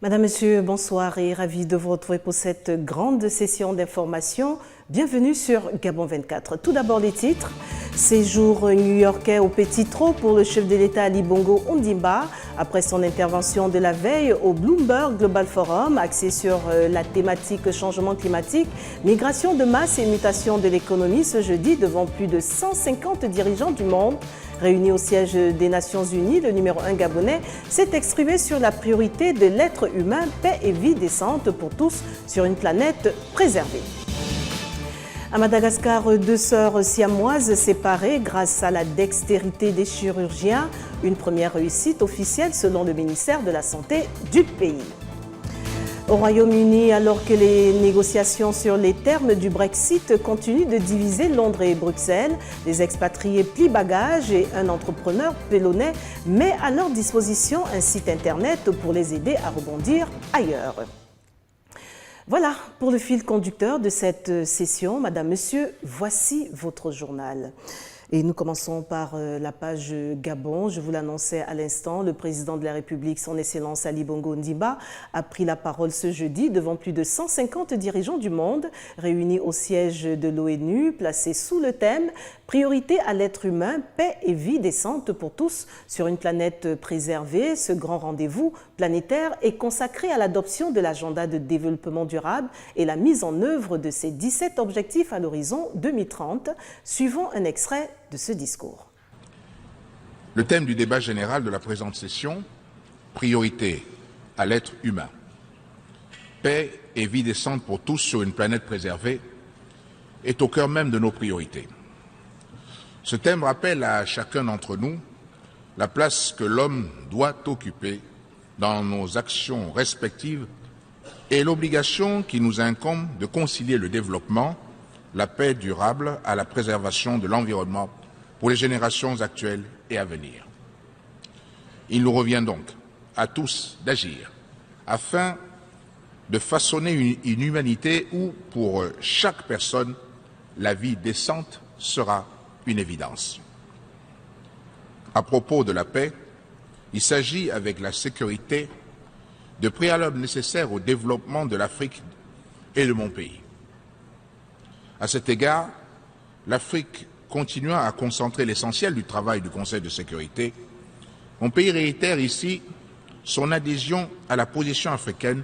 Madame, Monsieur, bonsoir et ravi de vous retrouver pour cette grande session d'information. Bienvenue sur Gabon 24. Tout d'abord les titres. Séjour new-yorkais au petit trot pour le chef de l'État Ali Bongo Ondimba après son intervention de la veille au Bloomberg Global Forum axé sur la thématique changement climatique, migration de masse et mutation de l'économie ce jeudi devant plus de 150 dirigeants du monde. Réuni au siège des Nations Unies, le numéro 1 gabonais s'est exprimé sur la priorité de l'être humain, paix et vie décente pour tous sur une planète préservée. À Madagascar, deux sœurs siamoises séparées grâce à la dextérité des chirurgiens, une première réussite officielle selon le ministère de la Santé du pays. Au Royaume-Uni, alors que les négociations sur les termes du Brexit continuent de diviser Londres et Bruxelles, les expatriés plient bagages et un entrepreneur pélonnais met à leur disposition un site internet pour les aider à rebondir ailleurs. Voilà pour le fil conducteur de cette session. Madame, Monsieur, voici votre journal. Et nous commençons par la page Gabon. Je vous l'annonçais à l'instant, le président de la République, son Excellence Ali Bongo Ondimba, a pris la parole ce jeudi devant plus de 150 dirigeants du monde réunis au siège de l'ONU, placés sous le thème « Priorité à l'être humain, paix et vie décente pour tous sur une planète préservée ». Ce grand rendez-vous planétaire est consacré à l'adoption de l'agenda de développement durable et la mise en œuvre de ses 17 objectifs à l'horizon 2030. Suivons un extrait de ce discours. Le thème du débat général de la présente session, priorité à l'être humain, paix et vie décente pour tous sur une planète préservée, est au cœur même de nos priorités. Ce thème rappelle à chacun d'entre nous la place que l'homme doit occuper dans nos actions respectives et l'obligation qui nous incombe de concilier le développement, la paix durable à la préservation de l'environnement pour les générations actuelles et à venir. Il nous revient donc à tous d'agir afin de façonner une humanité où, pour chaque personne, la vie décente sera une évidence. À propos de la paix, il s'agit, avec la sécurité, de préalables nécessaires au développement de l'Afrique et de mon pays. À cet égard, l'Afrique continuant à concentrer l'essentiel du travail du Conseil de sécurité, mon pays réitère ici son adhésion à la position africaine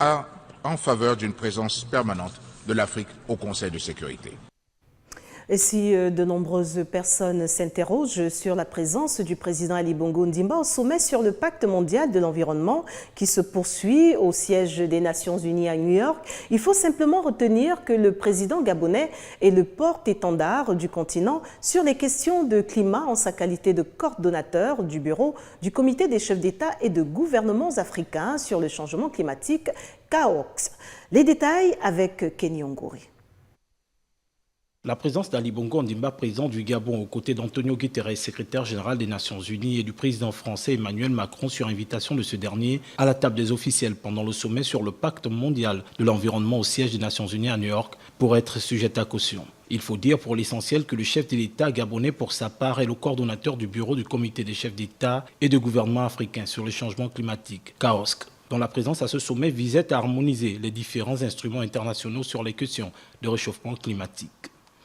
en faveur d'une présence permanente de l'Afrique au Conseil de sécurité. Et si de nombreuses personnes s'interrogent sur la présence du président Ali Bongo Ondimba au sommet sur le pacte mondial de l'environnement qui se poursuit au siège des Nations Unies à New York, il faut simplement retenir que le président gabonais est le porte-étendard du continent sur les questions de climat en sa qualité de coordonnateur du bureau du comité des chefs d'État et de gouvernements africains sur le changement climatique, CAOX. Les détails avec Kenny Ongouri. La présence d'Ali Bongo Ondimba, président du Gabon, aux côtés d'Antonio Guterres, secrétaire général des Nations Unies, et du président français Emmanuel Macron sur invitation de ce dernier à la table des officiels pendant le sommet sur le pacte mondial de l'environnement au siège des Nations Unies à New York pourrait être sujette à caution. Il faut dire pour l'essentiel que le chef de l'État gabonais, pour sa part, est le coordonnateur du bureau du comité des chefs d'État et de gouvernement africains sur le changement climatique, CAOSC, dont la présence à ce sommet visait à harmoniser les différents instruments internationaux sur les questions de réchauffement climatique.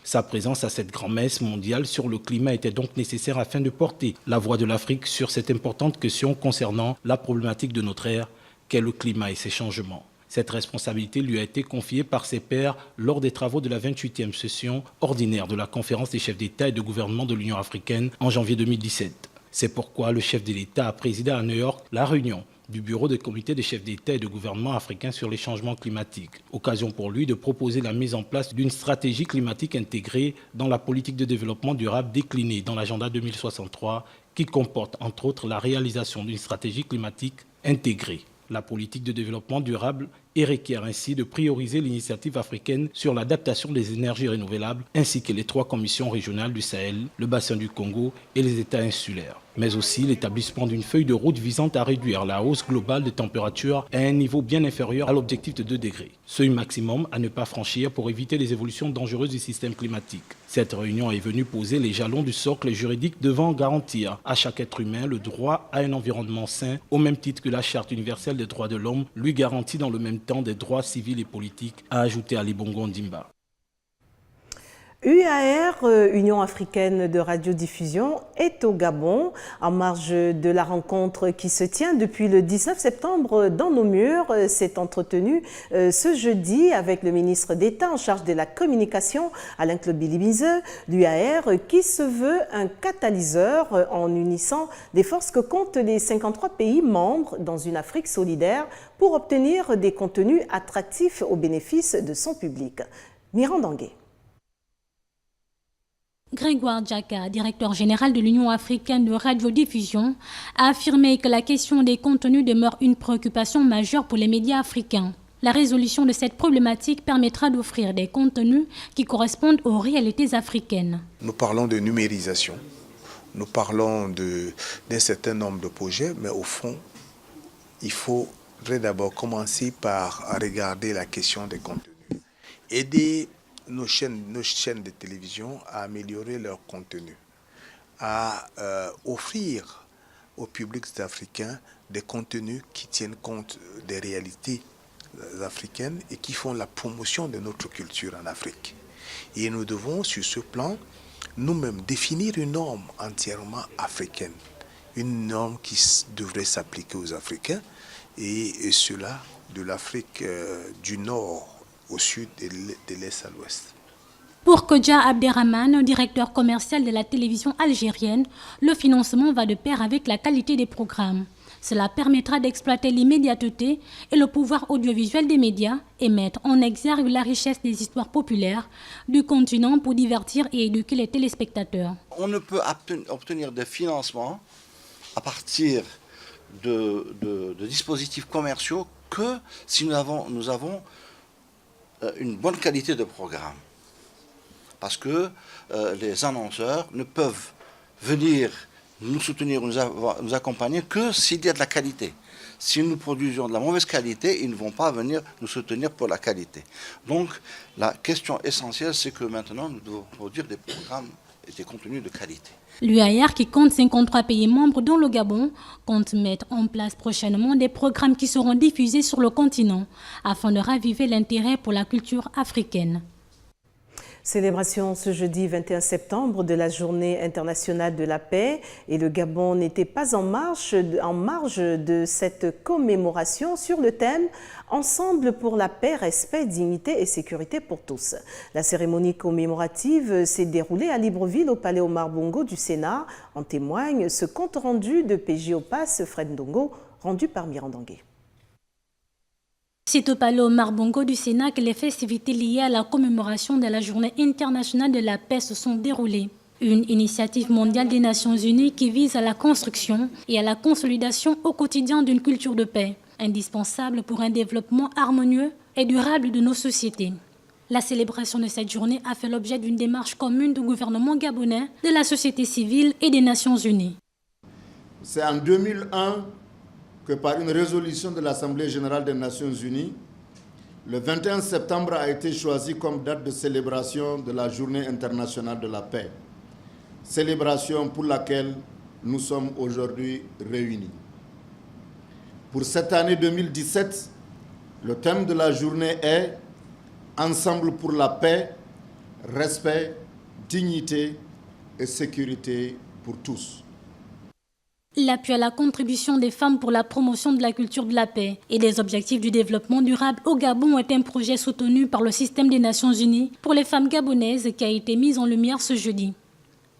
Sa présence à cette grand-messe mondiale sur le climat était donc nécessaire afin de porter la voix de l'Afrique sur cette importante question concernant la problématique de notre ère, qu'est le climat et ses changements. Cette responsabilité lui a été confiée par ses pairs lors des travaux de la 28e session ordinaire de la conférence des chefs d'État et de gouvernement de l'Union africaine en janvier 2017. C'est pourquoi le chef de l'État a présidé à New York la réunion du bureau des comités des chefs d'État et de gouvernement africains sur les changements climatiques. Occasion pour lui de proposer la mise en place d'une stratégie climatique intégrée dans la politique de développement durable déclinée dans l'agenda 2063 qui comporte entre autres la réalisation d'une stratégie climatique intégrée. La politique de développement durable et requiert ainsi de prioriser l'initiative africaine sur l'adaptation des énergies renouvelables ainsi que les 3 commissions régionales du Sahel, le bassin du Congo et les États insulaires. Mais aussi l'établissement d'une feuille de route visant à réduire la hausse globale des températures à un niveau bien inférieur à l'objectif de 2 degrés. Seuil maximum à ne pas franchir pour éviter les évolutions dangereuses du système climatique. Cette réunion est venue poser les jalons du socle juridique devant garantir à chaque être humain le droit à un environnement sain, au même titre que la Charte universelle des droits de l'homme lui garantit dans le même temps des droits civils et politiques, a ajouté Ali Bongo Ondimba. UAR, Union africaine de radiodiffusion, est au Gabon en marge de la rencontre qui se tient depuis le 19 septembre dans nos murs. S'est entretenu ce jeudi avec le ministre d'État en charge de la communication, Alain Klobilimize. L'UAR qui se veut un catalyseur en unissant des forces que comptent les 53 pays membres dans une Afrique solidaire pour obtenir des contenus attractifs au bénéfice de son public. Miran Dangué. Grégoire Djaka, directeur général de l'Union africaine de radiodiffusion, a affirmé que la question des contenus demeure une préoccupation majeure pour les médias africains. La résolution de cette problématique permettra d'offrir des contenus qui correspondent aux réalités africaines. Nous parlons de numérisation, nous parlons d'un certain nombre de projets, mais au fond, il faudrait d'abord commencer par regarder la question des contenus. Aider nos chaînes de télévision à améliorer leur contenu, à offrir aux publics africains des contenus qui tiennent compte des réalités africaines et qui font la promotion de notre culture en Afrique. Et nous devons, sur ce plan, nous-mêmes définir une norme entièrement africaine, une norme qui devrait s'appliquer aux Africains, et cela de l'Afrique du Nord au sud et de l'est à l'ouest. Pour Kodja Abderrahman, directeur commercial de la télévision algérienne, le financement va de pair avec la qualité des programmes. Cela permettra d'exploiter l'immédiateté et le pouvoir audiovisuel des médias et mettre en exergue la richesse des histoires populaires du continent pour divertir et éduquer les téléspectateurs. On ne peut obtenir des financements à partir de dispositifs commerciaux que si nous avons une bonne qualité de programme. Parce que les annonceurs ne peuvent venir nous soutenir, nous accompagner que s'il y a de la qualité. Si nous produisons de la mauvaise qualité, ils ne vont pas venir nous soutenir pour la qualité. Donc la question essentielle, c'est que maintenant nous devons produire des programmes et des contenus de qualité. L'UAR, qui compte 53 pays membres dont le Gabon, compte mettre en place prochainement des programmes qui seront diffusés sur le continent afin de raviver l'intérêt pour la culture africaine. Célébration ce jeudi 21 septembre de la Journée internationale de la paix, et le Gabon n'était pas en marge de cette commémoration sur le thème « Ensemble pour la paix, respect, dignité et sécurité pour tous ». La cérémonie commémorative s'est déroulée à Libreville au Palais Omar Bongo du Sénat. En témoigne ce compte rendu de PJ Opas Fred Ndongo, rendu par Mirandangué. C'est au Palais Omar Bongo du Sénat que les festivités liées à la commémoration de la Journée internationale de la paix se sont déroulées. Une initiative mondiale des Nations Unies qui vise à la construction et à la consolidation au quotidien d'une culture de paix, indispensable pour un développement harmonieux et durable de nos sociétés. La célébration de cette journée a fait l'objet d'une démarche commune du gouvernement gabonais, de la société civile et des Nations Unies. C'est en 2001 que par une résolution de l'Assemblée générale des Nations Unies, le 21 septembre a été choisi comme date de célébration de la Journée internationale de la paix. Célébration pour laquelle nous sommes aujourd'hui réunis. Pour cette année 2017, le thème de la journée est « Ensemble pour la paix, respect, dignité et sécurité pour tous ». L'appui à la contribution des femmes pour la promotion de la culture de la paix et des objectifs du développement durable au Gabon est un projet soutenu par le système des Nations Unies pour les femmes gabonaises qui a été mis en lumière ce jeudi.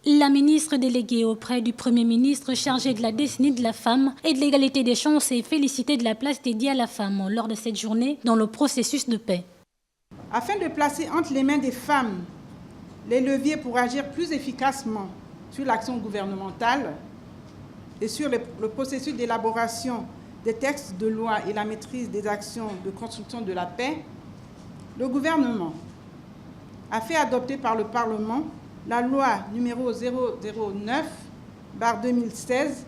La ministre déléguée auprès du Premier ministre chargée de la décennie de la femme et de l'égalité des chances s'est félicitée de la place dédiée à la femme lors de cette journée dans le processus de paix. Afin de placer entre les mains des femmes les leviers pour agir plus efficacement sur l'action gouvernementale, et sur le processus d'élaboration des textes de loi et la maîtrise des actions de construction de la paix, le gouvernement a fait adopter par le Parlement la loi numéro 009/2016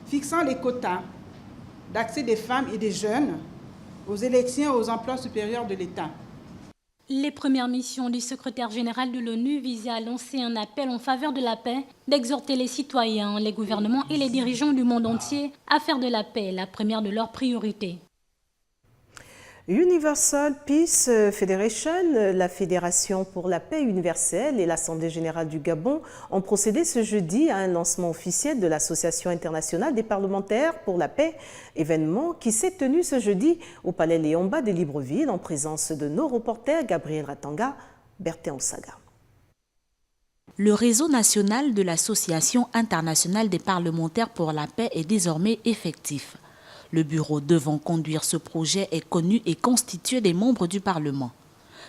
fixant les quotas d'accès des femmes et des jeunes aux élections et aux emplois supérieurs de l'État. Les premières missions du secrétaire général de l'ONU visaient à lancer un appel en faveur de la paix, d'exhorter les citoyens, les gouvernements et les dirigeants du monde entier à faire de la paix la première de leurs priorités. Universal Peace Federation, la Fédération pour la paix universelle et l'Assemblée générale du Gabon ont procédé ce jeudi à un lancement officiel de l'Association internationale des parlementaires pour la paix, événement qui s'est tenu ce jeudi au Palais Léomba de Libreville en présence de nos reporters Gabriel Ratanga, Bertin Osaga. Le réseau national de l'Association internationale des parlementaires pour la paix est désormais effectif. Le bureau devant conduire ce projet est connu et constitué des membres du Parlement.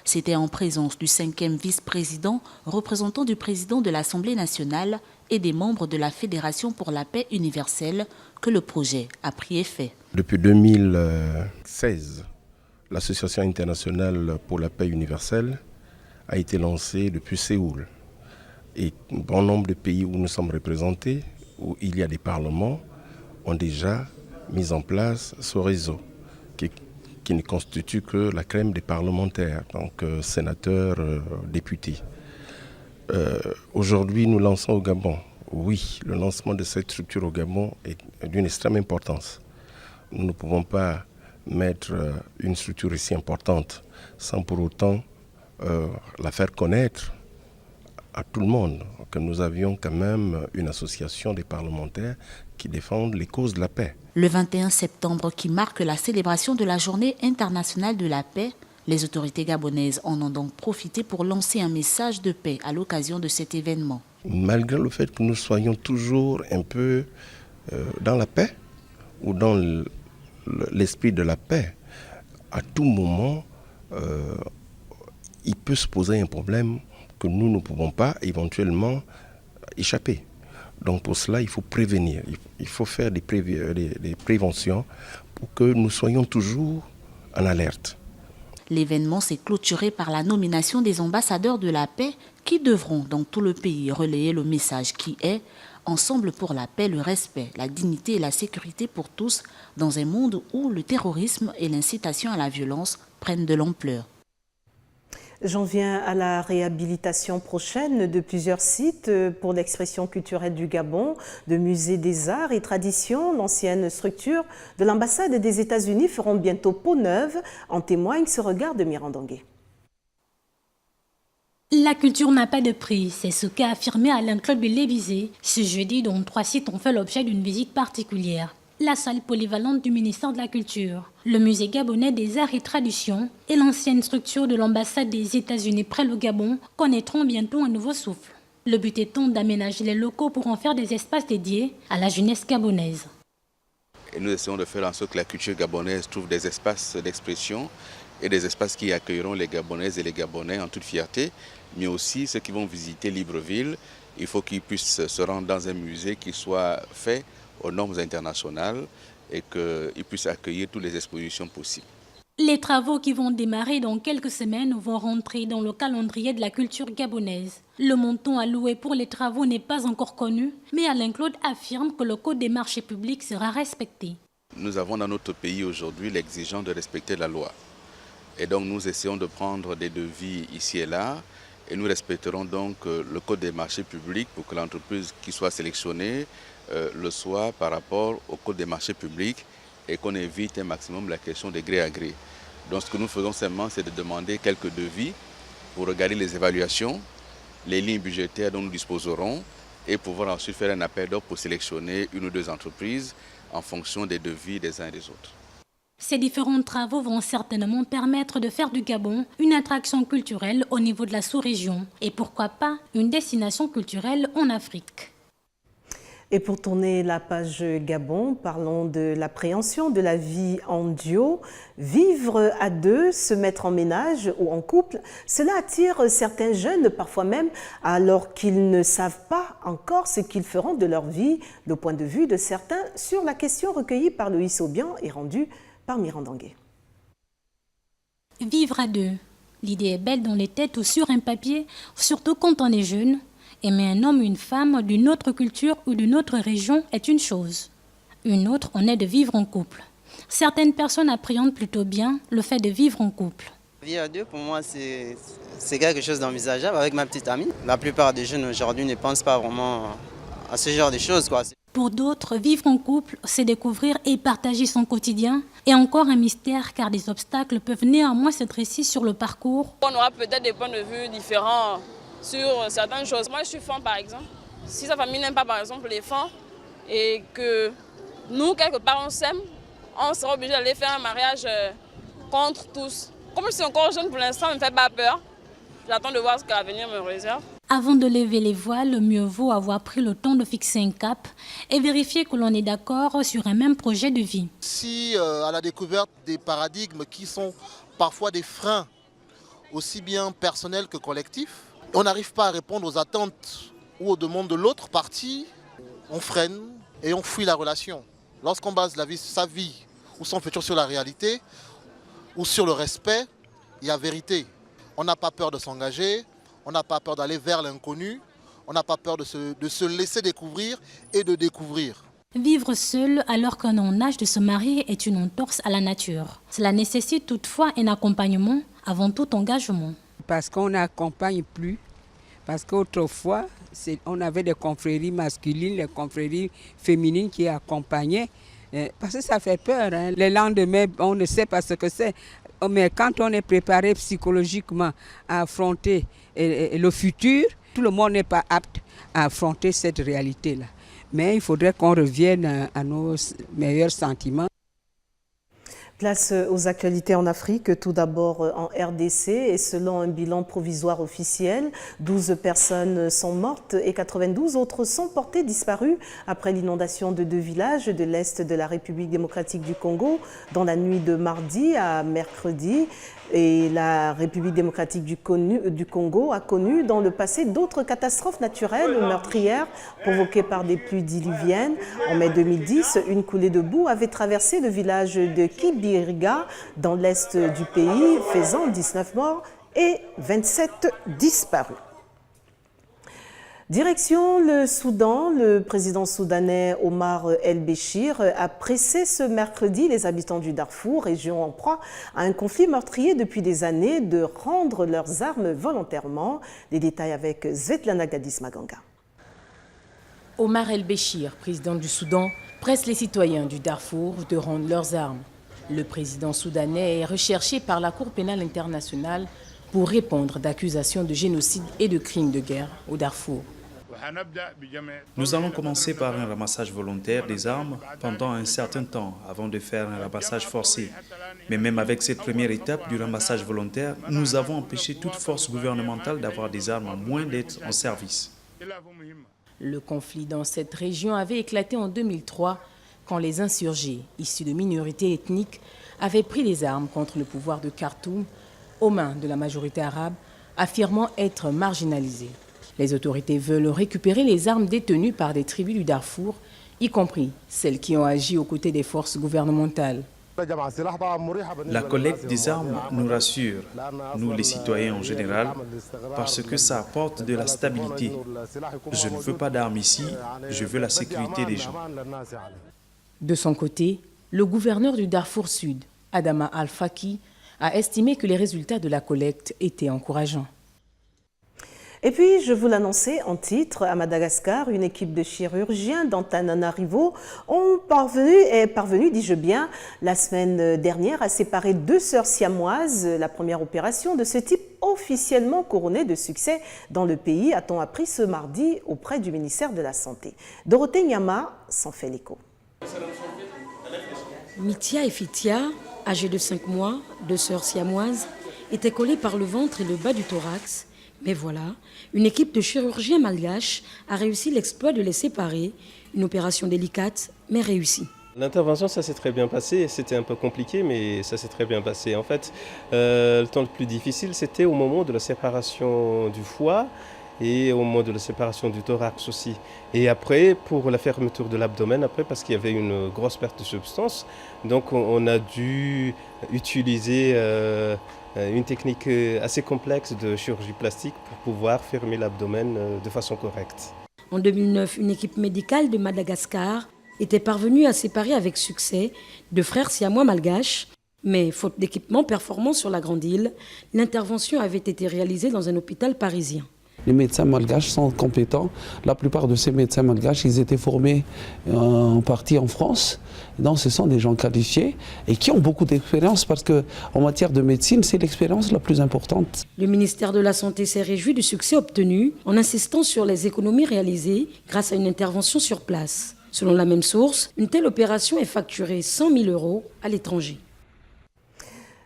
C'était en présence du 5e vice-président, représentant du président de l'Assemblée nationale et des membres de la Fédération pour la paix universelle que le projet a pris effet. Depuis 2016, l'Association internationale pour la paix universelle a été lancée depuis Séoul. Et un bon nombre de pays où nous sommes représentés, où il y a des parlements, ont déjà mis en place ce réseau qui ne constitue que la crème des parlementaires, donc sénateurs, députés. Aujourd'hui, nous lançons au Gabon. Oui, le lancement de cette structure au Gabon est d'une extrême importance. Nous ne pouvons pas mettre une structure aussi importante sans pour autant la faire connaître à tout le monde, que nous avions quand même une association des parlementaires qui défendent les causes de la paix. Le 21 septembre, qui marque la célébration de la Journée internationale de la paix, les autorités gabonaises en ont donc profité pour lancer un message de paix à l'occasion de cet événement. Malgré le fait que nous soyons toujours un peu dans la paix ou dans l'esprit de la paix, à tout moment, il peut se poser un problème que nous ne pouvons pas éventuellement échapper. Donc pour cela, il faut prévenir, il faut faire des préventions pour que nous soyons toujours en alerte. L'événement s'est clôturé par la nomination des ambassadeurs de la paix qui devront dans tout le pays relayer le message qui est « Ensemble pour la paix, le respect, la dignité et la sécurité pour tous dans un monde où le terrorisme et l'incitation à la violence prennent de l'ampleur ». J'en viens à la réhabilitation prochaine de plusieurs sites pour l'expression culturelle du Gabon, de musées des arts et traditions. L'ancienne structure de l'ambassade des États-Unis feront bientôt peau neuve. En témoigne ce regard de Mirandangé. La culture n'a pas de prix, c'est ce qu'a affirmé Alain-Claude Lévisé ce jeudi, dont 3 sites ont fait l'objet d'une visite particulière. La salle polyvalente du ministère de la Culture, le musée gabonais des arts et traditions et l'ancienne structure de l'ambassade des États-Unis près le Gabon connaîtront bientôt un nouveau souffle. Le but étant d'aménager les locaux pour en faire des espaces dédiés à la jeunesse gabonaise. Et nous essayons de faire en sorte que la culture gabonaise trouve des espaces d'expression et des espaces qui accueilleront les Gabonaises et les Gabonais en toute fierté, mais aussi ceux qui vont visiter Libreville. Il faut qu'ils puissent se rendre dans un musée qui soit fait aux normes internationales et qu'ils puissent accueillir toutes les expositions possibles. Les travaux qui vont démarrer dans quelques semaines vont rentrer dans le calendrier de la culture gabonaise. Le montant alloué pour les travaux n'est pas encore connu, mais Alain-Claude affirme que le code des marchés publics sera respecté. Nous avons dans notre pays aujourd'hui l'exigence de respecter la loi. Et donc nous essayons de prendre des devis ici et là, et nous respecterons donc le code des marchés publics pour que l'entreprise qui soit sélectionnée le soit par rapport au code des marchés publics et qu'on évite un maximum la question des gré à gré. Donc ce que nous faisons seulement, c'est de demander quelques devis pour regarder les évaluations, les lignes budgétaires dont nous disposerons et pouvoir ensuite faire un appel d'offres pour sélectionner 1 ou 2 entreprises en fonction des devis des uns et des autres. Ces différents travaux vont certainement permettre de faire du Gabon une attraction culturelle au niveau de la sous-région et pourquoi pas une destination culturelle en Afrique. Et pour tourner la page Gabon, parlons de l'appréhension de la vie en duo. Vivre à deux, se mettre en ménage ou en couple, cela attire certains jeunes, parfois même, alors qu'ils ne savent pas encore ce qu'ils feront de leur vie. Le point de vue de certains sur la question recueillie par Loïs Obian et rendue par Mirandangué. Vivre à deux. L'idée est belle dans les têtes ou sur un papier, surtout quand on est jeune. Aimer un homme ou une femme d'une autre culture ou d'une autre région est une chose. Une autre en est de vivre en couple. Certaines personnes appréhendent plutôt bien le fait de vivre en couple. Vivre à deux, pour moi, c'est quelque chose d'envisageable avec ma petite amie. La plupart des jeunes aujourd'hui ne pensent pas vraiment à ce genre de choses, quoi. Pour d'autres, vivre en couple, c'est découvrir et partager son quotidien. Et encore un mystère, car des obstacles peuvent néanmoins se dresser sur le parcours. On aura peut-être des points de vue différents sur certaines choses. Moi, je suis femme, par exemple. Si sa famille n'aime pas, par exemple, les femmes, et que nous, quelque part, on s'aime, on sera obligé d'aller faire un mariage contre tous. Comme je suis encore jeune pour l'instant, ça ne me fait pas peur. J'attends de voir ce que l'avenir me réserve. Avant de lever les voiles, mieux vaut avoir pris le temps de fixer un cap et vérifier que l'on est d'accord sur un même projet de vie. Si à la découverte des paradigmes qui sont parfois des freins, aussi bien personnels que collectifs, on n'arrive pas à répondre aux attentes ou aux demandes de l'autre partie, on freine et on fuit la relation. Lorsqu'on base sa vie ou son futur sur la réalité ou sur le respect, il y a vérité. On n'a pas peur de s'engager, on n'a pas peur d'aller vers l'inconnu, on n'a pas peur de se laisser découvrir et de découvrir. Vivre seul alors qu'on est en âge de se marier est une entorse à la nature. Cela nécessite toutefois un accompagnement avant tout engagement. Parce qu'on n'accompagne plus, parce qu'autrefois, on avait des confréries masculines, des confréries féminines qui accompagnaient, parce que ça fait peur. Hein. Le lendemain, on ne sait pas ce que c'est. Mais quand on est préparé psychologiquement à affronter le futur, tout le monde n'est pas apte à affronter cette réalité-là. Mais il faudrait qu'on revienne à nos meilleurs sentiments. Place aux actualités en Afrique, tout d'abord en RDC, et selon un bilan provisoire officiel, 12 personnes sont mortes et 92 autres sont portées disparues après l'inondation de 2 villages de l'Est de la République démocratique du Congo dans la nuit de mardi à mercredi. Et la République démocratique du Congo a connu dans le passé d'autres catastrophes naturelles meurtrières provoquées par des pluies diluviennes. En mai 2010, une coulée de boue avait traversé le village de Kibiriga dans l'est du pays, faisant 19 morts et 27 disparus. Direction le Soudan, le président soudanais Omar El-Béchir a pressé ce mercredi les habitants du Darfour, région en proie à un conflit meurtrier depuis des années, de rendre leurs armes volontairement. Les détails avec Svetlana Gadis-Maganga. Omar El-Béchir, président du Soudan, presse les citoyens du Darfour de rendre leurs armes. Le président soudanais est recherché par la Cour pénale internationale pour répondre d'accusations de génocide et de crimes de guerre au Darfour. Nous allons commencer par un ramassage volontaire des armes pendant un certain temps avant de faire un ramassage forcé. Mais même avec cette première étape du ramassage volontaire, nous avons empêché toute force gouvernementale d'avoir des armes à moins d'être en service. Le conflit dans cette région avait éclaté en 2003 quand les insurgés, issus de minorités ethniques, avaient pris les armes contre le pouvoir de Khartoum aux mains de la majorité arabe, affirmant être marginalisés. Les autorités veulent récupérer les armes détenues par des tribus du Darfour, y compris celles qui ont agi aux côtés des forces gouvernementales. La collecte des armes nous rassure, nous les citoyens en général, parce que ça apporte de la stabilité. Je ne veux pas d'armes ici, je veux la sécurité des gens. De son côté, le gouverneur du Darfour Sud, Adama Al-Faki, a estimé que les résultats de la collecte étaient encourageants. Et puis, je vous l'annonçais en titre, à Madagascar, une équipe de chirurgiens d'Antananarivo est parvenue, dis-je bien, la semaine dernière à séparer 2 sœurs siamoises, la première opération de ce type officiellement couronnée de succès dans le pays, a-t-on appris ce mardi auprès du ministère de la Santé. Dorothée Nyama s'en fait l'écho. Mithia et Fitia, âgées de 5 mois, 2 sœurs siamoises, étaient collées par le ventre et le bas du thorax, Mais voilà, une équipe de chirurgiens malgaches a réussi l'exploit de les séparer. Une opération délicate, mais réussie. L'intervention, ça s'est très bien passé. C'était un peu compliqué, mais ça s'est très bien passé. En fait, le temps le plus difficile, c'était au moment de la séparation du foie et au moment de la séparation du thorax aussi. Et après, pour la fermeture de l'abdomen, parce qu'il y avait une grosse perte de substance, donc on a dû utiliser une technique assez complexe de chirurgie plastique pour pouvoir fermer l'abdomen de façon correcte. En 2009, une équipe médicale de Madagascar était parvenue à séparer avec succès deux frères siamois malgaches. Mais faute d'équipement performant sur la grande île, l'intervention avait été réalisée dans un hôpital parisien. Les médecins malgaches sont compétents. La plupart de ces médecins malgaches, ils étaient formés en partie en France. Donc ce sont des gens qualifiés et qui ont beaucoup d'expérience parce qu'en matière de médecine, c'est l'expérience la plus importante. Le ministère de la Santé s'est réjoui du succès obtenu en insistant sur les économies réalisées grâce à une intervention sur place. Selon la même source, une telle opération est facturée 100 000 € à l'étranger.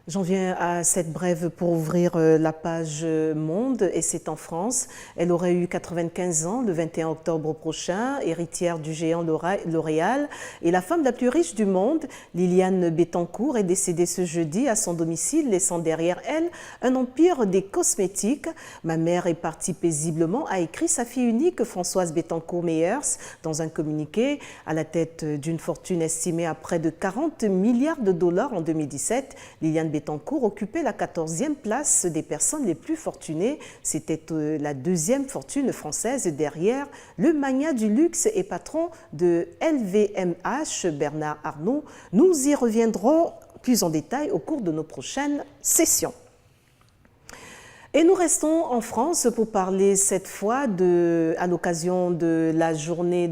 J'en viens à cette brève pour ouvrir la page Monde et c'est en France. Elle aurait eu 95 ans le 21 octobre prochain, héritière du géant L'Oréal. Et la femme la plus riche du monde, Liliane Bettencourt, est décédée ce jeudi à son domicile, laissant derrière elle un empire des cosmétiques. Ma mère est partie paisiblement, a écrit sa fille unique, Françoise Bettencourt-Meyers, dans un communiqué. À la tête d'une fortune estimée à près de 40 milliards de dollars en 2017, Liliane Bettencourt occupait la 14e place des personnes les plus fortunées. C'était la deuxième fortune française derrière le magnat du luxe et patron de LVMH, Bernard Arnault. Nous y reviendrons plus en détail au cours de nos prochaines sessions. Et nous restons en France pour parler cette fois à l'occasion de la journée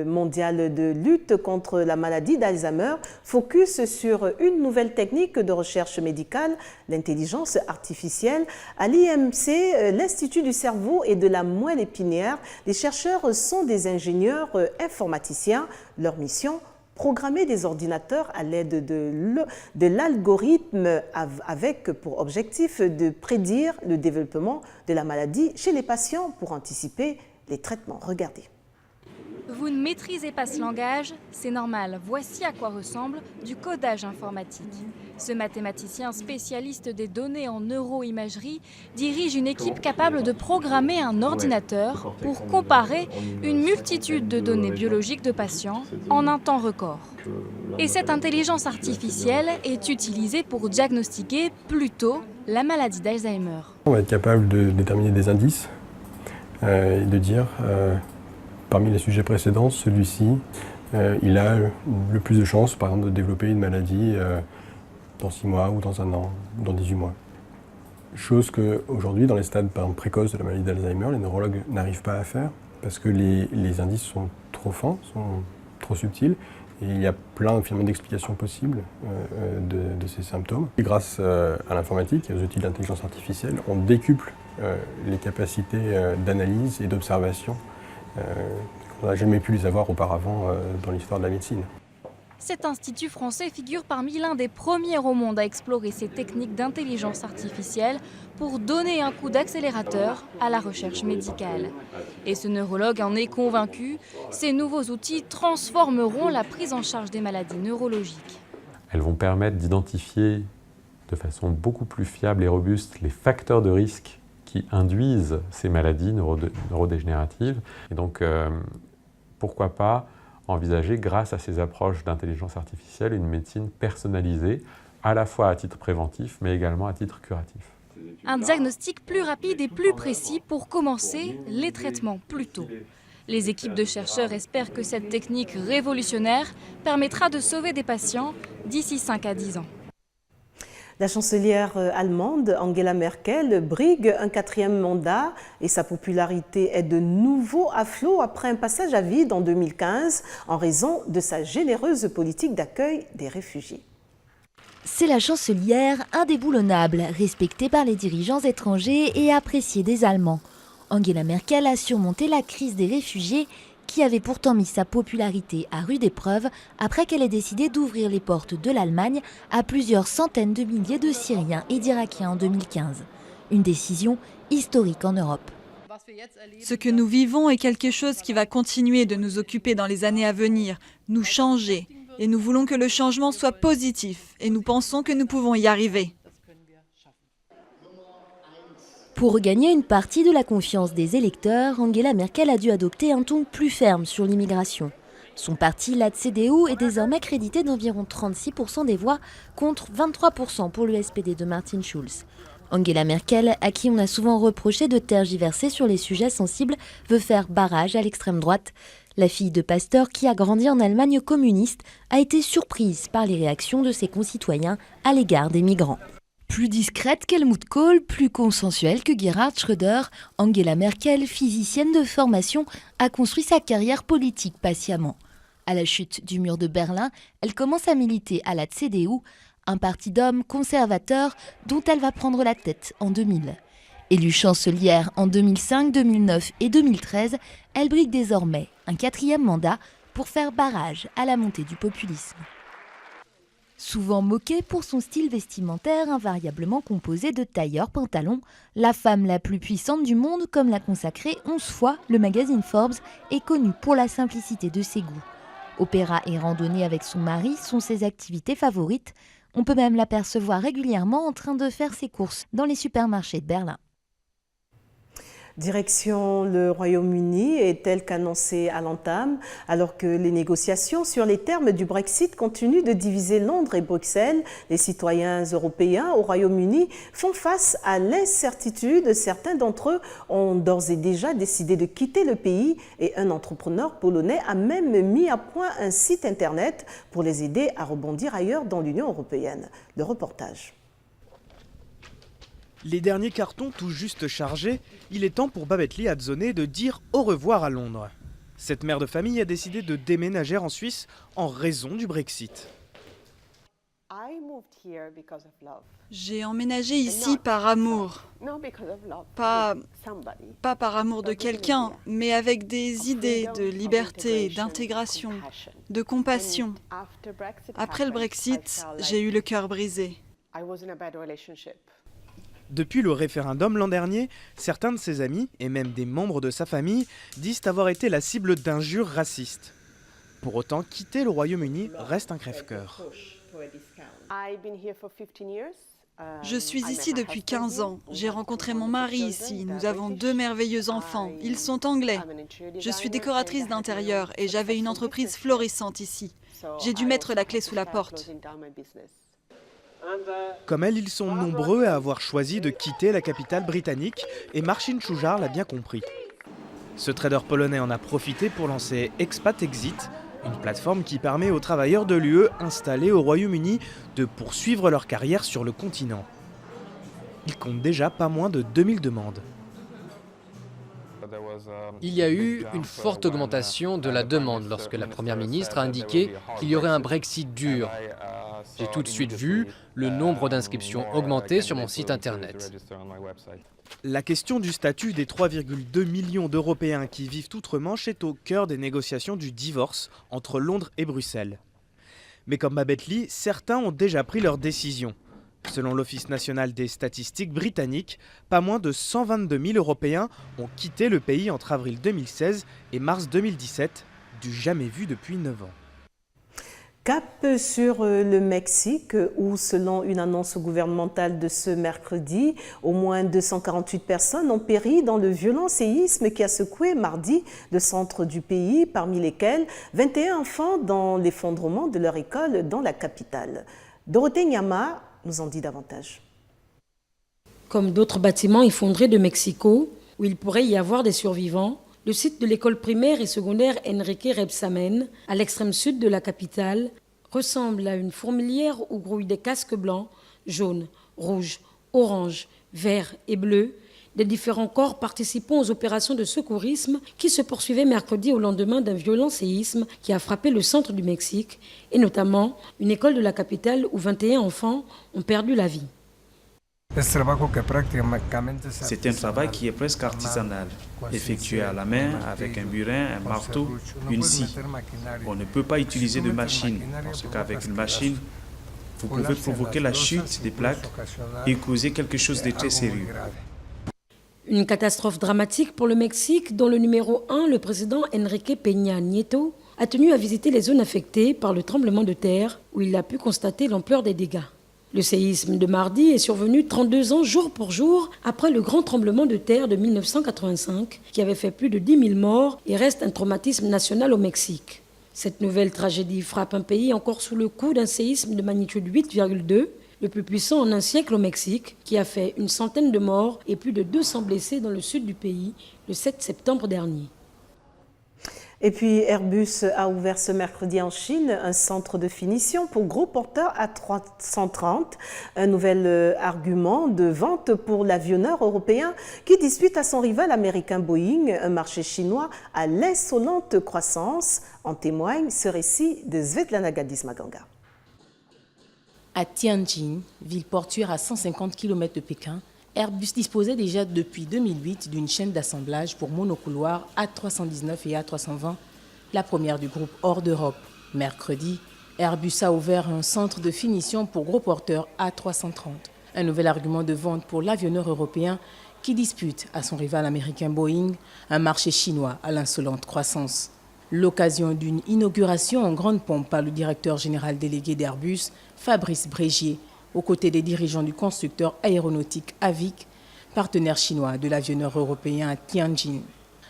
mondiale de lutte contre la maladie d'Alzheimer, focus sur une nouvelle technique de recherche médicale, l'intelligence artificielle. À l'IMC, l'Institut du cerveau et de la moelle épinière, les chercheurs sont des ingénieurs informaticiens. Leur mission, programmer des ordinateurs à l'aide de l'algorithme avec pour objectif de prédire le développement de la maladie chez les patients pour anticiper les traitements. Regardez. Vous ne maîtrisez pas ce langage, c'est normal. Voici à quoi ressemble du codage informatique. Ce mathématicien spécialiste des données en neuroimagerie dirige une équipe capable de programmer un ordinateur pour comparer une multitude de données biologiques de patients en un temps record. Et cette intelligence artificielle est utilisée pour diagnostiquer plus tôt la maladie d'Alzheimer. On va être capable de déterminer des indices et de dire parmi les sujets précédents, celui-ci, il a le plus de chances, par exemple, de développer une maladie dans 6 mois ou dans 1 an, ou dans 18 mois. Chose qu'aujourd'hui, dans les stades précoces de la maladie d'Alzheimer, les neurologues n'arrivent pas à faire parce que les indices sont trop fins, sont trop subtils, et il y a plein finalement d'explications possibles de ces symptômes. Et grâce à l'informatique et aux outils d'intelligence artificielle, on décuple les capacités d'analyse et d'observation qu'on n'a jamais pu les avoir auparavant dans l'histoire de la médecine. Cet institut français figure parmi l'un des premiers au monde à explorer ces techniques d'intelligence artificielle pour donner un coup d'accélérateur à la recherche médicale. Et ce neurologue en est convaincu, ces nouveaux outils transformeront la prise en charge des maladies neurologiques. Elles vont permettre d'identifier de façon beaucoup plus fiable et robuste les facteurs de risque qui induisent ces maladies neurodégénératives. Et donc, pourquoi pas envisager, grâce à ces approches d'intelligence artificielle, une médecine personnalisée, à la fois à titre préventif, mais également à titre curatif. Un diagnostic plus rapide et plus précis pour commencer les traitements plus tôt. Les équipes de chercheurs espèrent que cette technique révolutionnaire permettra de sauver des patients d'ici 5 à 10 ans. La chancelière allemande Angela Merkel brigue un 4e mandat et sa popularité est de nouveau à flot après un passage à vide en 2015 en raison de sa généreuse politique d'accueil des réfugiés. C'est la chancelière indéboulonnable, respectée par les dirigeants étrangers et appréciée des Allemands. Angela Merkel a surmonté la crise des réfugiés qui avait pourtant mis sa popularité à rude épreuve après qu'elle ait décidé d'ouvrir les portes de l'Allemagne à plusieurs centaines de milliers de Syriens et d'Irakiens en 2015. Une décision historique en Europe. Ce que nous vivons est quelque chose qui va continuer de nous occuper dans les années à venir, nous changer. Et nous voulons que le changement soit positif et nous pensons que nous pouvons y arriver. Pour regagner une partie de la confiance des électeurs, Angela Merkel a dû adopter un ton plus ferme sur l'immigration. Son parti, la CDU, est désormais crédité d'environ 36% des voix contre 23% pour le SPD de Martin Schulz. Angela Merkel, à qui on a souvent reproché de tergiverser sur les sujets sensibles, veut faire barrage à l'extrême droite. La fille de pasteur qui a grandi en Allemagne communiste a été surprise par les réactions de ses concitoyens à l'égard des migrants. Plus discrète qu'Helmut Kohl, plus consensuelle que Gerhard Schröder, Angela Merkel, physicienne de formation, a construit sa carrière politique patiemment. À la chute du mur de Berlin, elle commence à militer à la CDU, un parti d'hommes conservateurs dont elle va prendre la tête en 2000. Élue chancelière en 2005, 2009 et 2013, elle brigue désormais un 4e mandat pour faire barrage à la montée du populisme. Souvent moquée pour son style vestimentaire invariablement composé de tailleurs-pantalons, la femme la plus puissante du monde, comme l'a consacré 11 fois le magazine Forbes, est connue pour la simplicité de ses goûts. Opéra et randonnée avec son mari sont ses activités favorites. On peut même l'apercevoir régulièrement en train de faire ses courses dans les supermarchés de Berlin. Direction le Royaume-Uni est telle qu'annoncée à l'entame, alors que les négociations sur les termes du Brexit continuent de diviser Londres et Bruxelles. Les citoyens européens au Royaume-Uni font face à l'incertitude. Certains d'entre eux ont d'ores et déjà décidé de quitter le pays et un entrepreneur polonais a même mis à point un site internet pour les aider à rebondir ailleurs dans l'Union européenne. Le reportage. Les derniers cartons tout juste chargés, il est temps pour Babetli Adzone de dire au revoir à Londres. Cette mère de famille a décidé de déménager en Suisse en raison du Brexit. J'ai emménagé ici par amour. Pas par amour de quelqu'un, mais avec des idées de liberté, d'intégration, de compassion. Après le Brexit, j'ai eu le cœur brisé. Depuis le référendum l'an dernier, certains de ses amis, et même des membres de sa famille, disent avoir été la cible d'injures racistes. Pour autant, quitter le Royaume-Uni reste un crève-cœur. Je suis ici depuis 15 ans. J'ai rencontré mon mari ici. Nous avons 2 merveilleux enfants. Ils sont anglais. Je suis décoratrice d'intérieur et j'avais une entreprise florissante ici. J'ai dû mettre la clé sous la porte. Comme elle, ils sont nombreux à avoir choisi de quitter la capitale britannique et Marcin Choujar l'a bien compris. Ce trader polonais en a profité pour lancer Expat Exit, une plateforme qui permet aux travailleurs de l'UE installés au Royaume-Uni de poursuivre leur carrière sur le continent. Il compte déjà pas moins de 2000 demandes. Il y a eu une forte augmentation de la demande lorsque la Première ministre a indiqué qu'il y aurait un Brexit dur. J'ai tout de suite vu le nombre d'inscriptions augmenter sur mon site internet. La question du statut des 3,2 millions d'Européens qui vivent outre-Manche est au cœur des négociations du divorce entre Londres et Bruxelles. Mais comme Babetli, certains ont déjà pris leur décision. Selon l'Office national des statistiques britanniques, pas moins de 122 000 Européens ont quitté le pays entre avril 2016 et mars 2017, du jamais vu depuis 9 ans. Cap sur le Mexique où, selon une annonce gouvernementale de ce mercredi, au moins 248 personnes ont péri dans le violent séisme qui a secoué mardi le centre du pays, parmi lesquels 21 enfants dans l'effondrement de leur école dans la capitale. Dorothée Nyama nous en dit davantage. Comme d'autres bâtiments effondrés de Mexico, où il pourrait y avoir des survivants, le site de l'école primaire et secondaire Enrique Rebsamen, à l'extrême sud de la capitale, ressemble à une fourmilière où grouillent des casques blancs, jaunes, rouges, oranges, verts et bleus, des différents corps participant aux opérations de secourisme qui se poursuivaient mercredi au lendemain d'un violent séisme qui a frappé le centre du Mexique, et notamment une école de la capitale où 21 enfants ont perdu la vie. C'est un travail qui est presque artisanal, effectué à la main avec un burin, un marteau, une scie. On ne peut pas utiliser de machine, parce qu'avec une machine, vous pouvez provoquer la chute des plaques et causer quelque chose de très sérieux. Une catastrophe dramatique pour le Mexique dont le numéro 1, le président Enrique Peña Nieto, a tenu à visiter les zones affectées par le tremblement de terre où il a pu constater l'ampleur des dégâts. Le séisme de mardi est survenu 32 ans jour pour jour après le grand tremblement de terre de 1985 qui avait fait plus de 10 000 morts et reste un traumatisme national au Mexique. Cette nouvelle tragédie frappe un pays encore sous le coup d'un séisme de magnitude 8,2, le plus puissant en un siècle au Mexique, qui a fait une centaine de morts et plus de 200 blessés dans le sud du pays le 7 septembre dernier. Et puis Airbus a ouvert ce mercredi en Chine un centre de finition pour gros porteurs A330, un nouvel argument de vente pour l'avionneur européen qui dispute à son rival américain Boeing un marché chinois à l'insolente croissance. En témoigne ce récit de Svetlana Gadis-Maganga. À Tianjin, ville portuaire à 150 km de Pékin, Airbus disposait déjà depuis 2008 d'une chaîne d'assemblage pour monocouloirs A319 et A320, la première du groupe hors d'Europe. Mercredi, Airbus a ouvert un centre de finition pour gros porteurs A330, un nouvel argument de vente pour l'avionneur européen qui dispute à son rival américain Boeing un marché chinois à l'insolente croissance. L'occasion d'une inauguration en grande pompe par le directeur général délégué d'Airbus, Fabrice Brégier, aux côtés des dirigeants du constructeur aéronautique Avic, partenaire chinois de l'avionneur européen à Tianjin.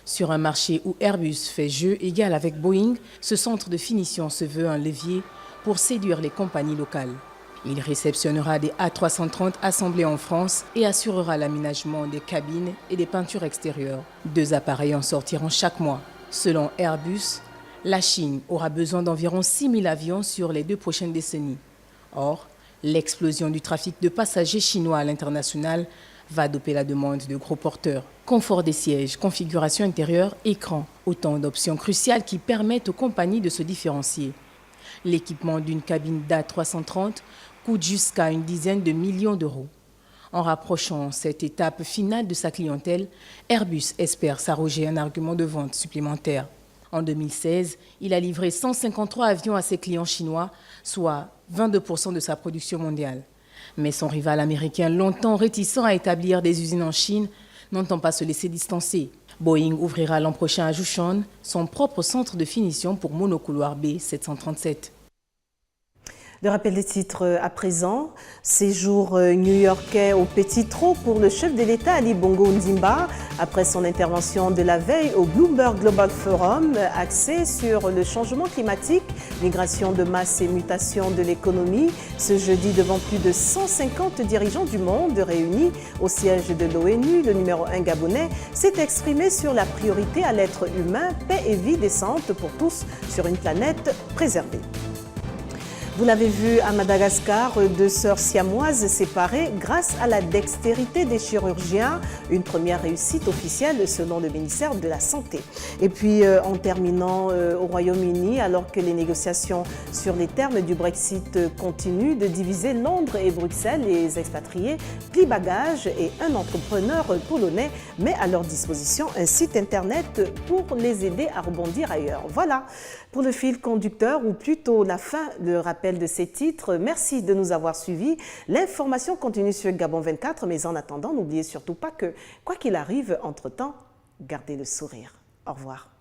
Sur un marché où Airbus fait jeu égal avec Boeing, ce centre de finition se veut un levier pour séduire les compagnies locales. Il réceptionnera des A330 assemblés en France et assurera l'aménagement des cabines et des peintures extérieures. 2 appareils en sortiront chaque mois. Selon Airbus, la Chine aura besoin d'environ 6 000 avions sur les 2 prochaines décennies. Or, l'explosion du trafic de passagers chinois à l'international va doper la demande de gros porteurs. Confort des sièges, configuration intérieure, écran, autant d'options cruciales qui permettent aux compagnies de se différencier. L'équipement d'une cabine d'A330 coûte jusqu'à une dizaine de millions d'euros. En rapprochant cette étape finale de sa clientèle, Airbus espère s'arroger un argument de vente supplémentaire. En 2016, il a livré 153 avions à ses clients chinois, soit 22% de sa production mondiale. Mais son rival américain, longtemps réticent à établir des usines en Chine, n'entend pas se laisser distancer. Boeing ouvrira l'an prochain à Jushan son propre centre de finition pour monocouloir B737. Le rappel des titres à présent. Séjour new-yorkais au petit trot pour le chef de l'État Ali Bongo Ondimba après son intervention de la veille au Bloomberg Global Forum axé sur le changement climatique, migration de masse et mutation de l'économie. Ce jeudi, devant plus de 150 dirigeants du monde réunis au siège de l'ONU, le numéro 1 gabonais s'est exprimé sur la priorité à l'être humain, paix et vie décente pour tous sur une planète préservée. Vous l'avez vu à Madagascar, 2 sœurs siamoises séparées grâce à la dextérité des chirurgiens. Une première réussite officielle selon le ministère de la Santé. Et puis en terminant au Royaume-Uni, alors que les négociations sur les termes du Brexit continuent de diviser Londres et Bruxelles, les expatriés plient bagages et un entrepreneur polonais met à leur disposition un site internet pour les aider à rebondir ailleurs. Voilà pour le fil conducteur, ou plutôt la fin de rappel de ces titres. Merci de nous avoir suivis. L'information continue sur Gabon 24, mais en attendant, n'oubliez surtout pas que, quoi qu'il arrive, entre-temps, gardez le sourire. Au revoir.